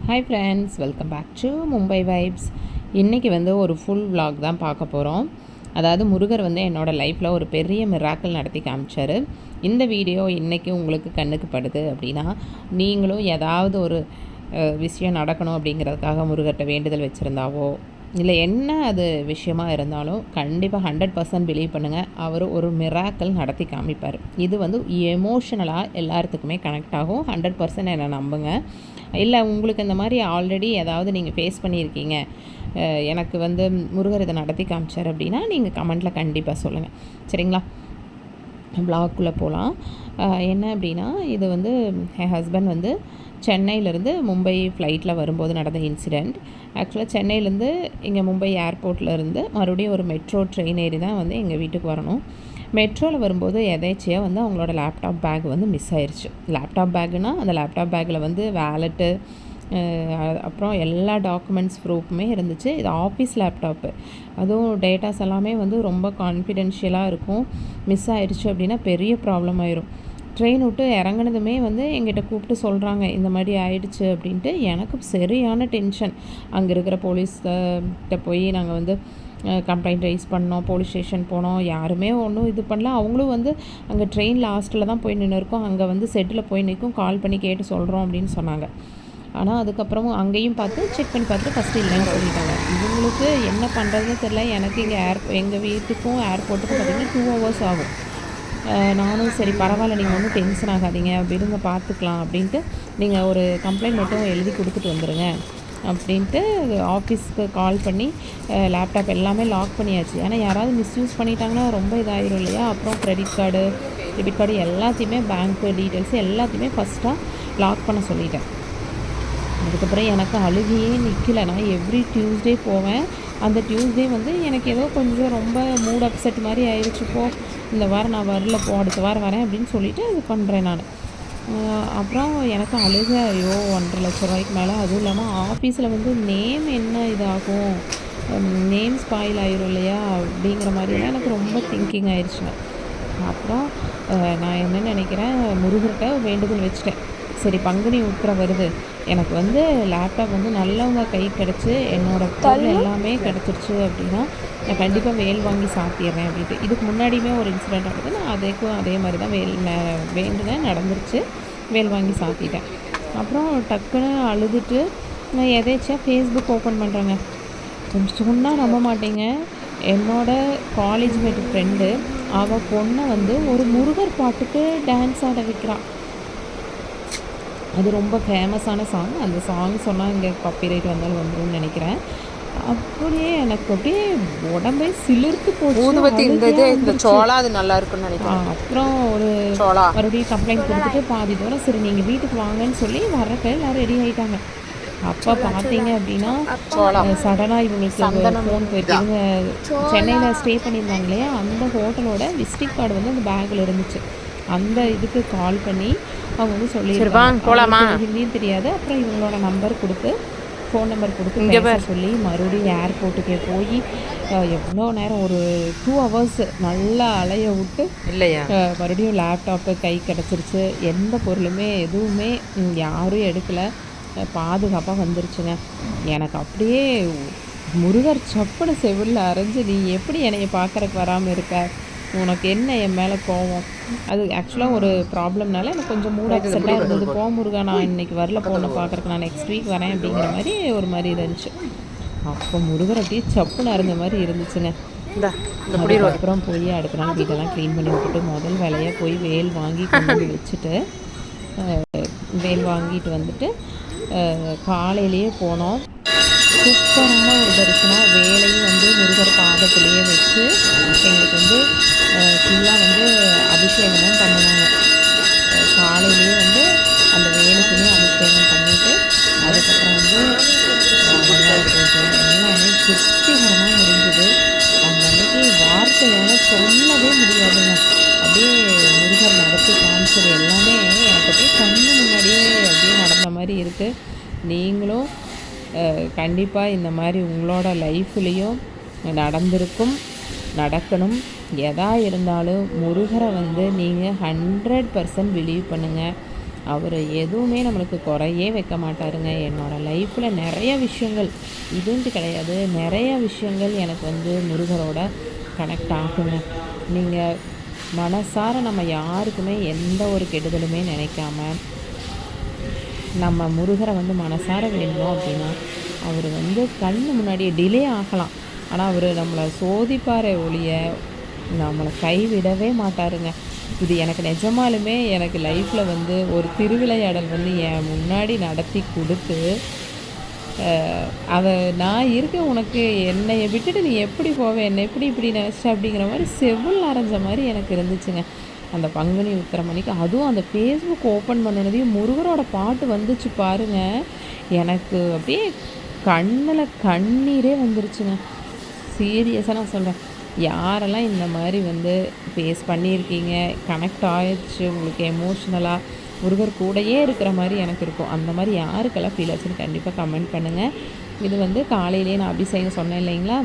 Hi friends, welcome back to Mumbai vibes. இன்றைக்கி ஒரு full vlog தான் பார்க்க போகிறோம். அதாவது முருகர் என்னோடய லைஃப்பில் ஒரு பெரிய மிராக்கிள் நடத்தி காமிச்சார். இந்த வீடியோ இன்றைக்கி உங்களுக்கு கண்ணுக்கு படுது அப்படின்னா, நீங்களும் ஏதாவது ஒரு விஷயம் நடக்கணும் அப்படிங்கிறதுக்காக முருகர்கிட்ட வேண்டுதல் வச்சுருந்தாவோ, இல்லை என்ன அது விஷயமாக இருந்தாலும் கண்டிப்பாக 100% பிலீவ் பண்ணுங்கள், அவர் ஒரு மிராக்கிள் நடத்தி காமிப்பார். இது எமோஷனலாக எல்லாத்துக்குமே கனெக்ட் ஆகும். 100% என்னை நம்புங்க. இல்லை உங்களுக்கு இந்த மாதிரி ஆல்ரெடி ஏதாவது நீங்கள் ஃபேஸ் பண்ணியிருக்கீங்க, எனக்கு முருகர் இதை நடத்தி காமிச்சார் அப்படின்னா நீங்கள் கமெண்ட்டில் கண்டிப்பாக சொல்லுங்கள், சரிங்களா? வ்ளாக்குள்ளே போகலாம். என்ன அப்படின்னா, இது என் ஹஸ்பண்ட் சென்னையிலேருந்து மும்பை ஃப்ளைட்டில் வரும்போது நடந்த இன்சிடெண்ட். ஆக்சுவலாக சென்னையிலேருந்து இங்கே மும்பை ஏர்போர்ட்லேருந்து மறுபடியும் ஒரு மெட்ரோ ட்ரெயின் ஏறி தான் எங்கள் வீட்டுக்கு வரணும். மெட்ரோவில் வரும்போது எதேச்சியாக அவங்களோட லேப்டாப் பேக் மிஸ் ஆயிடுச்சு. லேப்டாப் பேக்குனால் அந்த லேப்டாப் பேக்கில் வேலெட்டு, அப்புறம் எல்லா டாக்குமெண்ட்ஸ் ப்ரூஃபுமே இருந்துச்சு. இது ஆஃபீஸ் லேப்டாப்பு, அதுவும் டேட்டாஸ் எல்லாமே ரொம்ப கான்ஃபிடென்ஷியலாக இருக்கும். மிஸ் ஆயிடுச்சு அப்படின்னா பெரிய ப்ராப்ளம் ஆயிரும். ட்ரெயின் விட்டு இறங்குனதுமே எங்கிட்ட கூப்பிட்டு சொல்கிறாங்க, இந்த மாதிரி ஆயிடுச்சு அப்படின்ட்டு. எனக்கு சரியான டென்ஷன். அங்கே இருக்கிற போலீஸ்கிட்ட போய் நாங்கள் கம்ப்ளைண்ட் ரைஸ் பண்ணோம், போலீஸ் ஸ்டேஷன் போனோம். யாருமே ஒன்றும் இது பண்ணல. அவங்களும் அங்கே ட்ரெயின் லாஸ்ட்டில் தான் போய் நின்று இருக்கோம், அங்கே செட்டில் போய் நிற்கும், கால் பண்ணி கேட்டு சொல்கிறோம் அப்படின்னு சொன்னாங்க. ஆனால் அதுக்கப்புறமும் அங்கேயும் பார்த்து செக் பண்ணி பார்த்துட்டு ஃபஸ்ட்டு இல்லைன்னு சொல்லிட்டாங்க. இவங்களுக்கு என்ன பண்ணுறதுன்னு தெரியல. எனக்கு இங்கே எங்கள் வீட்டுக்கும் ஏர்போர்ட்டுக்கும் பார்த்திங்கன்னா 2 hours ஆகும். நானும் சரி பரவாயில்ல, நீங்கள் ஒன்றும் டென்ஷன் ஆகாதீங்க, விடுங்க பார்த்துக்கலாம் அப்படின்ட்டு, நீங்கள் ஒரு கம்ப்ளைண்ட் மட்டும் எழுதி கொடுத்துட்டு வந்துடுங்க அப்படின்ட்டு ஆஃபீஸ்க்கு கால் பண்ணி லேப்டாப் எல்லாமே லாக் பண்ணியாச்சு. ஏன்னா யாராவது மிஸ்யூஸ் பண்ணிட்டாங்கன்னா ரொம்ப இதாகிடும் இல்லையா? அப்புறம் கிரெடிட் கார்டு, டெபிட் கார்டு எல்லாத்தையுமே, பேங்க்கு டீட்டெயில்ஸு எல்லாத்தையுமே ஃபஸ்ட்டாக லாக் பண்ண சொல்லிட்டேன். அதுக்கப்புறம் எனக்கு அழுகியே நிற்கலை. நான் எவ்ரி டியூஸ்டே போவேன். அந்த டியூஸ்டே எனக்கு ஏதோ கொஞ்சம் ரொம்ப மூட் அப்செட் மாதிரி ஆயிடுச்சு. இந்த வாரம் நான் வரல, அடுத்த வாரம் வரேன் அப்படின்னு சொல்லிவிட்டு இது பண்ணுறேன் நான். அப்புறம் எனக்கு அழுக, ஐயோ 1.5 லட்ச ரூபாய்க்கு மேலே. அதுவும் இல்லாமல் ஆஃபீஸில் நேம் என்ன இதாகும், நேம் ஸ்பாயில் ஆயிரும் இல்லையா அப்படிங்கிற மாதிரிலாம் எனக்கு ரொம்ப திங்கிங் ஆயிடுச்சுங்க. அப்புறம் நான் என்ன நினைக்கிறேன், முருகர்கிட்ட வேண்டுதல் வச்சுட்டேன். சரி பங்குனி உத்திரம் வருது, எனக்கு லேப்டாப் நல்லவங்க கை கிடச்சி என்னோடய பொருள் எல்லாமே கிடச்சிருச்சு அப்படின்னா நான் கண்டிப்பாக வேல் வாங்கி சாத்திடுறேன் அப்படின்ட்டு. இதுக்கு முன்னாடியுமே ஒரு இன்சிடெண்ட் நடக்குது. நான் அதே மாதிரி தான் வேண்டுனேன், நடந்துருச்சு. வேல் வாங்கி சாத்திட்டேன். அப்புறம் டக்குன்னு அழுதுட்டு நான் எதேச்சியாக ஃபேஸ்புக் ஓப்பன் பண்ணுறேங்க. சொன்னால் நம்ப மாட்டேங்க, என்னோடய காலேஜ் மேட் ஃப்ரெண்டு அவள் பொண்ணை ஒரு முருகர் பாட்டுக்கு டான்ஸ் ஆட வைக்கிறான். அது ரொம்ப ஃபேமஸான சாங். அந்த சாங் சொன்னால் இங்கே காப்பிரைட் வந்தாலும் வந்துடும்னு நினைக்கிறேன். அப்படியே எனக்கு அப்படியே உடம்பே சிலிர்த்து போச்சு. இந்த சோளா அது நல்லா இருக்குன்னு நினைக்கிறேன். அப்புறம் ஒரு மறுபடியும் கம்ப்ளைண்ட் கொடுத்துட்டு பாதி தூரம் சரி நீங்கள் வீட்டுக்கு வாங்கன்னு சொல்லி வரப்ப எல்லோரும் ரெடி ஆகிட்டாங்க. அப்போ பார்த்தீங்க அப்படின்னா சடனாக இவங்களுக்கு ஃபோன் போயிட்டு, இவங்க சென்னையில் ஸ்டே பண்ணியிருந்தாங்க இல்லையா, அந்த ஹோட்டலோட விசிட்டிங் கார்டு அந்த பேக்கில் இருந்துச்சு. அந்த இதுக்கு கால் பண்ணி அவங்க சொல்லியிருக்காங்க. ஹிந்தியும் தெரியாது. அப்புறம் இவங்களோட நம்பர் கொடுத்து, ஃபோன் நம்பர் கொடுத்து பேச சொல்லி மறுபடியும் ஏர்போர்ட்டுக்கே போய் எவ்வளோ நேரம், ஒரு 2 hours நல்லா அலைய விட்டு இல்லையா மறுபடியும் லேப்டாப்பு கை கிடச்சிருச்சு. எந்த பொருளுமே எதுவுமே யாரும் எடுக்கலை, பாதுகாப்பாக வந்துருச்சுங்க. எனக்கு அப்படியே முருகர் சப்புன்னு செவிலில் அரைஞ்சு, நீ எப்படி என்னைய பார்க்குறக்கு வராமல் இருக்க, உனக்கு என்ன என் மேலே கோவம். அது ஆக்சுவலாக ஒரு ப்ராப்ளம்னால எனக்கு கொஞ்சம் மூட் அப்செட்டாக இருந்தது. முருகா நான் இன்றைக்கி வரல, பொண்ணை பார்க்குறக்கு நான் நெக்ஸ்ட் வீக் வரேன் அப்படிங்கிற மாதிரி ஒரு மாதிரி இருந்துச்சு. அப்போ முருகர் அப்படியே சப்புன்னு அரைஞ்ச மாதிரி இருந்துச்சுங்க. அப்புறம் போய் அடுத்த நாள் வீட்டெல்லாம் க்ளீன் பண்ணி விட்டுட்டு முதல் வேலையாக போய் வேல் வாங்கி கொண்டு வச்சுட்டு, வேல் வாங்கிட்டு வந்துட்டு காலையிலேயே போனோம். சூப்பரான ஒரு தரிசனம். வேலையும் முருகர் பாதத்திலேயே வச்சு எங்களுக்கு ஃபுல்லாக அபிஷேகமும் பண்ணினாங்க. காலையிலேயே அந்த வேலைக்குமே அபிஷேகம் பண்ணிவிட்டு அதுக்கப்புறம் எல்லாமே திருப்திகரமாக முடிஞ்சது. அந்த அன்றைக்கி வார்த்தையால் சொல்லவே முடியாதுங்க. அப்படியே முருகர் நடத்தி காமிச்சது எல்லாமே எனக்கு அப்படியே கண்ணு முன்னாடியே அப்படியே நடந்த மாதிரி இருக்குது. நீங்களும் கண்டிப்பாக இந்த மாதிரி உங்களோட லைஃப்லேயும் நடந்திருக்கும், நடக்கணும். எதா இருந்தாலும் முருகரை நீங்கள் 100% பிலீவ் பண்ணுங்கள். அவர் எதுவுமே நம்மளுக்கு குறையே வைக்க மாட்டாருங்க. என்னோடய லைஃப்பில் நிறைய விஷயங்கள் இதுன்ட்டு கிடையாது, நிறைய விஷயங்கள் எனக்கு வந்து முருகரோட கனெக்ட் ஆகுங்க. நீங்கள் மனசார நம்ம யாருக்குமே எந்த ஒரு கெடுதலுமே நினைக்காம நம்ம முருகரை வந்து மனசார வேணும் அப்படின்னா அவர் வந்து கண்ணு முன்னாடியே டிலே ஆகலாம், ஆனால் அவர் நம்மளை சோதிப்பாரே ஒழிய நம்மளை கைவிடவே மாட்டாருங்க. இது எனக்கு நிஜமாலுமே எனக்கு லைஃப்பில் வந்து ஒரு திருவிளையாடல் வந்து என் முன்னாடி நடத்தி கொடுத்து அதை நான் இருக்கேன் உனக்கு என்னையை விட்டுட்டு நீ எப்படி போவே, என்னை எப்படி இப்படி நினச்ச அப்படிங்கிற மாதிரி செவில் அரைஞ்ச மாதிரி எனக்கு இருந்துச்சுங்க அந்த பங்குனி உத்திரமணிக்கு. அதுவும் அந்த ஃபேஸ்புக் ஓப்பன் பண்ணினதையும் முருகரோட பாட்டு வந்துச்சு பாருங்கள், எனக்கு அப்படியே கண்ணில் கண்ணீரே வந்துருச்சுங்க. சீரியஸாக நான் சொல்கிறேன், யாரெல்லாம் இந்த மாதிரி வந்து ஃபேஸ் பண்ணியிருக்கீங்க, கனெக்ட் ஆயிடுச்சு உங்களுக்கு எமோஷ்னலாக, முருகர் கூடயே இருக்கிற மாதிரி எனக்கு இருக்கும், அந்த மாதிரி யாருக்கெல்லாம் ஃபீல் ஆச்சுன்னு கண்டிப்பாக கமெண்ட் பண்ணுங்கள். இது வந்து காலையிலேயே நான் அபிஷேகம் சொன்னேன் இல்லைங்களா,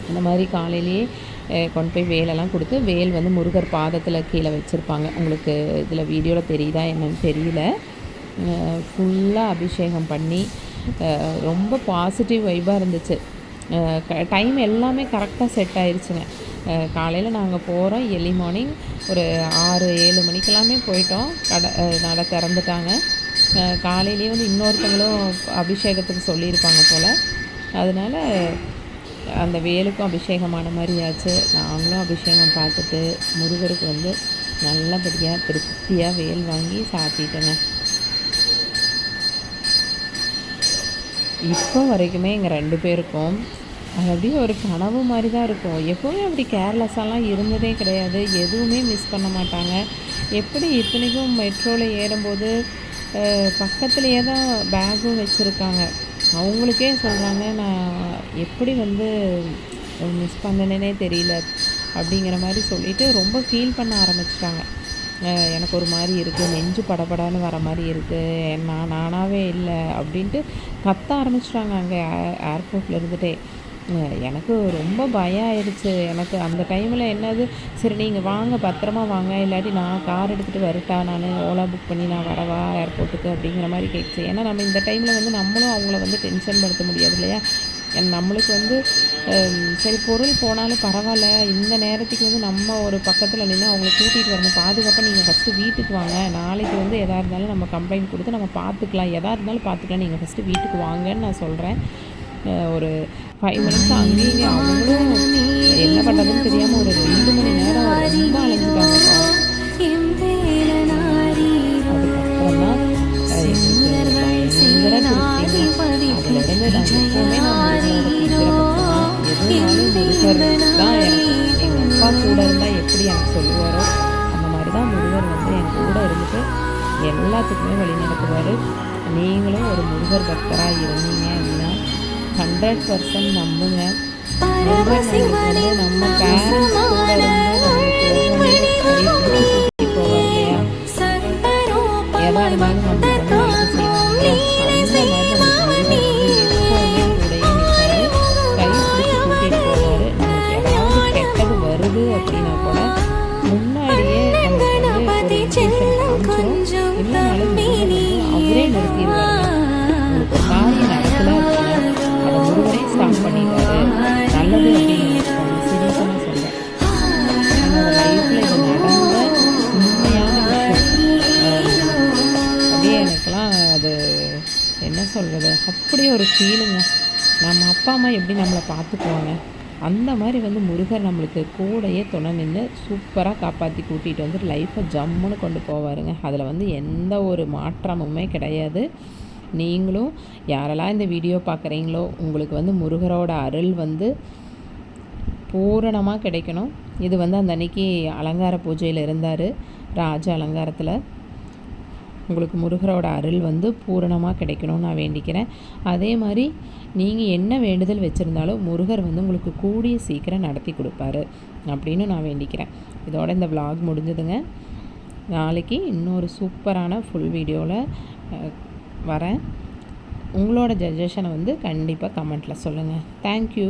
இந்த மாதிரி காலையிலேயே கொண்டு போய் வேலெல்லாம் கொடுத்து வேல் வந்து முருகர் பாதத்தில் கீழே வச்சுருப்பாங்க. உங்களுக்கு இதில் வீடியோவில் தெரியுதா என்னன்னு தெரியல. ஃபுல்லாக அபிஷேகம் பண்ணி ரொம்ப பாசிட்டிவ் வைப்பாக இருந்துச்சு. டைம் எல்லாமே கரெக்டாக செட் ஆயிடுச்சுங்க. காலையில் நாங்கள் போகிறோம் எர்லி மார்னிங் ஒரு 6-7 மணிக்கெல்லாமே போயிட்டோம். நடை திறந்துட்டாங்க. காலையிலேயே வந்து இன்னொருத்தங்களும் அபிஷேகத்துக்கு சொல்லியிருப்பாங்க போல், அதனால் அந்த வேலுக்கும் அபிஷேகமான மாதிரி ஆச்சு. நாங்களும் அபிஷேகம் பார்த்துட்டு முருகருக்கு வந்து நல்லபடியாக திருப்தியாக வேல் வாங்கி சாத்திட்டேங்க. இப்போ வரைக்குமே எங்கள் 2 பேருக்கும் அது அப்படியே ஒரு கனவு மாதிரி தான் இருக்கும். எப்போவுமே அப்படி கேர்லெஸ்ஸாலாம் இருந்ததே கிடையாது, எதுவுமே மிஸ் பண்ண மாட்டாங்க. எப்படி இத்தனைக்கும் மெட்ரோவில் ஏறும்போது பக்கத்துலேயே தான் பேக்கும் வச்சுருக்காங்க. அவங்களுக்கே சொல்கிறாங்க, நான் எப்படி வந்து மிஸ் பண்ணனே தெரியல அப்படிங்கிற மாதிரி சொல்லிவிட்டு ரொம்ப ஃபீல் பண்ண ஆரம்பிச்சிட்டாங்க. எனக்கு ஒரு மாதிரி இருக்குது, நெஞ்சு படபடான்னு வர மாதிரி இருக்குது, நானாகவே இல்லை அப்படின்ட்டு கத்த ஆரம்பிச்சிட்டாங்க அங்கே ஏர்போர்ட்டில் இருந்துகிட்டே. எனக்கு ரொம்ப பயம் ஆயிடுச்சு. எனக்கு அந்த டைமில் என்னது, சரி நீங்கள் வாங்க பத்திரமா வாங்க, இல்லாட்டி நான் கார் எடுத்துகிட்டு வரட்டா, நான் ஓலா புக் பண்ணி நான் வரவா ஏர்போர்ட்டுக்கு அப்படிங்கிற மாதிரி கேட்குச்சு. ஏன்னா நம்ம இந்த டைமில் வந்து நம்மளும் அவங்கள வந்து டென்ஷன் படுத்த முடியாது இல்லையா. நம்மளுக்கு வந்து சரி பொருள் போனாலும் பரவாயில்ல, இந்த நேரத்துக்கு வந்து நம்ம ஒரு பக்கத்தில் நின்று அவங்கள கூட்டிகிட்டு வரணும், பாதுகாப்பாக நீங்கள் ஃபஸ்ட்டு வீட்டுக்கு வாங்க, நாளைக்கு வந்து எதாக இருந்தாலும் நம்ம கம்ப்ளைண்ட் கொடுத்து நம்ம பார்த்துக்கலாம், எதாக இருந்தாலும் பார்த்துக்கலாம், நீங்கள் ஃபஸ்ட்டு வீட்டுக்கு வாங்கன்னு நான் சொல்கிறேன். ஒரு 5 மினிட்ஸ் அங்கேயே அவங்களும் என்ன பண்ணுறதுன்னு தெரியாமல் ஒரு 2 மணி நேரம் ரொம்ப அலைஞ்சிட்டாங்க. அதுக்கப்புறம் தான் எங்களுக்கு அதிலிருந்து நான் எப்போவுமே நான் எதுனாலும் முருகர் தான் எனக்கு எங்கள் அப்பா கூட இருந்தால் எப்படி எனக்கு சொல்லுவாரோ அந்த மாதிரி தான் முருகர் வந்து என் கூட இருந்துட்டு எல்லாத்துக்குமே வழி நடத்துவார். நீங்களும் ஒரு முருகர் பக்தராக இருந்தீங்க அப்படின்னா 100% நம்புங்க. முருகர் வந்து நம்ம பேரண்ட்ஸ் கூட இருந்து கூட்டிகிட்டு போவார் இல்லையா, எதாக இருந்தாலும் நம்ம வந்து செய்வாங்க. அந்த மாதிரி நமக்கு முருகர் வந்து எப்போவுமே கூடயே நிற்பாரு, கை பிடிச்சி கூட்டிகிட்டு போவார். நமக்கு ஏதாவது கெட்டது வருது அப்படின்னா கூட முன்னாடியே நமக்கு வந்து ஒரு இன்ஜெக்ஷன் காமிச்சிடும், இல்லைனாலும் முருகர் வந்து அவரே நிறுத்திடுவார். உங்களுக்கு காரியம் நடக்கல அப்படின்னா அதை முருகனே ஸ்டாப் பண்ணிடுவார், நல்லது அப்படின்னு சீரியஸாக நான் சொல்கிறேன். என்னோடய லைஃப்பில் இது நடந்த உண்மையான விஷயம். அப்படியே எனக்கெல்லாம் அது என்ன சொல்கிறது, அப்படியே ஒரு ஃபீலுங்க. நம்ம அப்பா அம்மா எப்படி நம்மளை பார்த்துக்குவாங்க, அந்த மாதிரி வந்து முருகர் நம்மளுக்கு கூடையே துணை நின்று சூப்பராக காப்பாற்றி கூட்டிகிட்டு வந்து லைஃப்பை ஜம்முன்னு கொண்டு போவாருங்க. அதில் வந்து எந்த ஒரு மாற்றமுமே கிடையாது. நீங்களும் யாரெல்லாம் இந்த வீடியோ பார்க்குறீங்களோ உங்களுக்கு வந்து முருகரோட அருள் வந்து பூரணமாக கிடைக்கணும். இது வந்து அந்த அன்னைக்கு அலங்கார பூஜையில் இருந்தார், ராஜ அலங்காரத்தில். உங்களுக்கு முருகரோட அருள் வந்து பூரணமாக கிடைக்கணும்னு நான் வேண்டிக்கிறேன். அதே மாதிரி நீங்கள் என்ன வேண்டுதல் வச்சுருந்தாலும் முருகர் வந்து உங்களுக்கு கூடிய சீக்கிரம் நடத்தி கொடுப்பாரு அப்படின்னு நான் வேண்டிக்கிறேன். இதோட இந்த vlog முடிஞ்சதுங்க. நாளைக்கு இன்னொரு சூப்பரான ஃபுல் வீடியோவில் வரேன். உங்களோட சஜஷனை வந்து கண்டிப்பாக கமெண்ட்டில் சொல்லுங்கள். தேங்க்யூ.